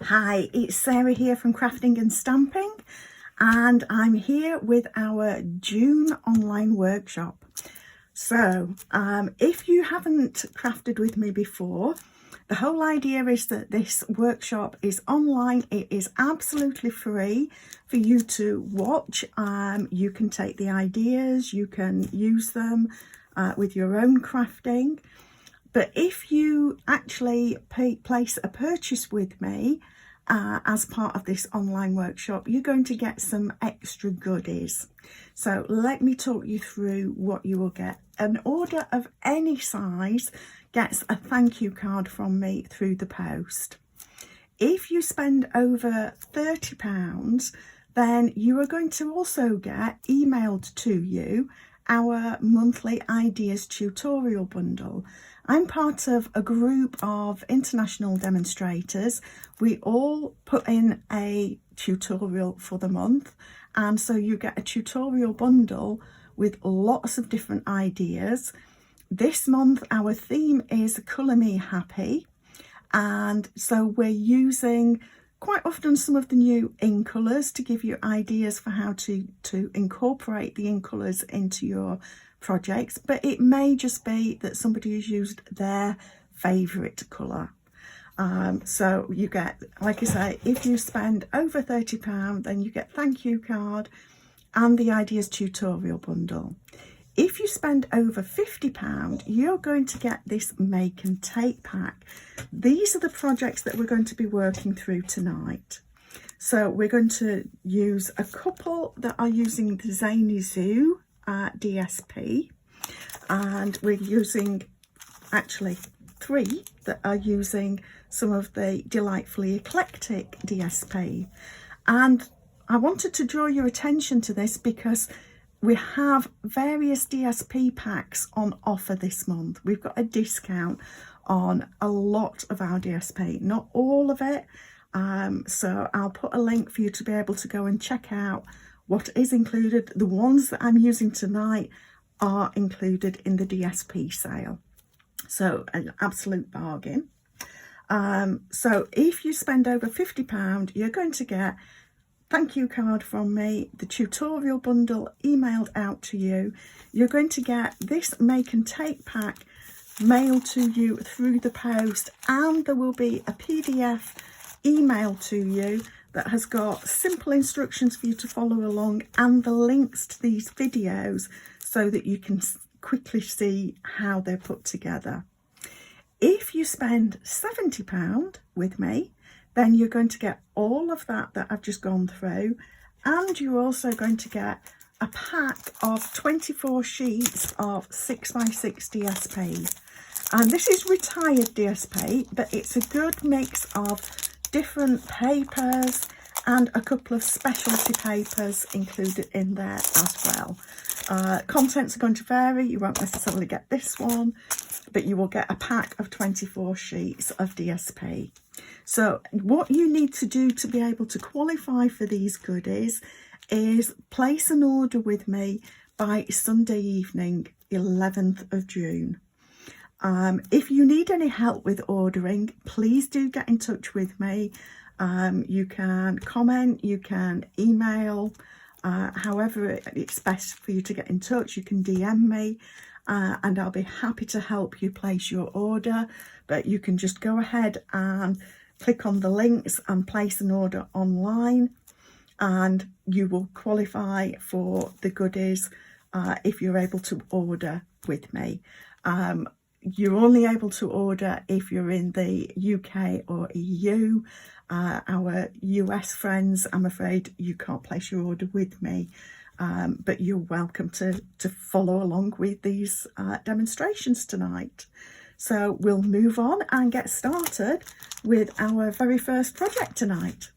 Hi, it's Sarah here from Crafting and Stamping, and I'm here with our June online workshop. So if you haven't crafted with me before, the whole idea is that this workshop is online. It is absolutely free for you to watch. You can take the ideas, you can use them with your own crafting. But if you actually place a purchase with me as part of this online workshop, you're going to get some extra goodies. So let me talk you through what you will get. An order of any size gets a thank you card from me through the post. If you spend over £30, then you are going to also get emailed to you our monthly ideas tutorial bundle. I'm part of a group of international demonstrators. We all put in a tutorial for the month, and so you get a tutorial bundle with lots of different ideas. This month our theme is Colour Me Happy, and so we're using quite often some of the new in colours to give you ideas for how to incorporate the in colours into your projects, but it may just be that somebody has used their favourite colour. So you get, like I say, if you spend over £30, then you get thank you card and the ideas tutorial bundle. If you spend over £50, you're going to get this make and take pack. These are the projects that we're going to be working through tonight. So we're going to use a couple that are using the Zany Zoo DSP, and we're using actually 3 that are using some of the Delightfully Eclectic DSP. And I wanted to draw your attention to this because we have various DSP packs on offer this month. We've got a discount on a lot of our DSP, not all of it. So I'll put a link for you to be able to go and check out what is included. The ones that I'm using tonight are included in the DSP sale. So an absolute bargain. So if you spend over £50, you're going to get thank you card from me, the tutorial bundle emailed out to you. You're going to get this make and take pack mailed to you through the post, and there will be a PDF emailed to you that has got simple instructions for you to follow along and the links to these videos so that you can quickly see how they're put together. If you spend £70 with me, then you're going to get all of that I've just gone through, and you're also going to get a pack of 24 sheets of 6x6 DSP. And this is retired DSP, but it's a good mix of different papers and a couple of specialty papers included in there as well. Contents are going to vary. You won't necessarily get this one, but you will get a pack of 24 sheets of DSP. So what you need to do to be able to qualify for these goodies is place an order with me by Sunday evening, 11th of June. If you need any help with ordering, please do get in touch with me. You can comment, you can email, however it's best for you to get in touch. You can DM me, and I'll be happy to help you place your order. But you can just go ahead and click on the links and place an order online, and you will qualify for the goodies if you're able to order with me. You're only able to order if you're in the UK or EU. Our US friends, I'm afraid you can't place your order with me, but you're welcome to follow along with these demonstrations tonight. So we'll move on and get started with our very first project tonight.